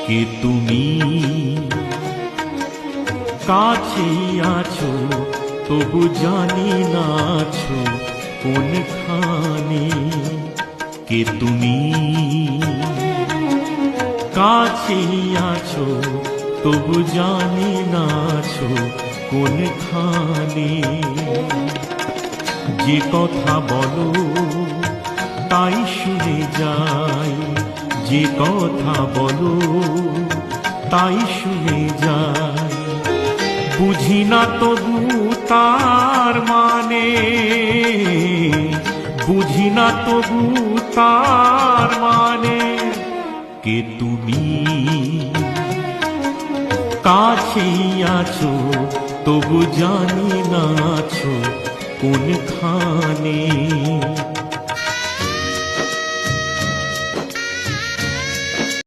কে তুমি কাছেই আছো তবু জানি না আছো কোনখানে। কে তুমি কাছেই আছো তবু জানি না আছো কোনখানে। যে কথা বলো তাই শুনে যাই, যে কথা বলো তাই শুনে যাই। বুঝি না তবু তার মানে, বুঝি না তবু তার মানে। কে তুমি কাছেই আছো তবু জানি না আছো কোনখানে।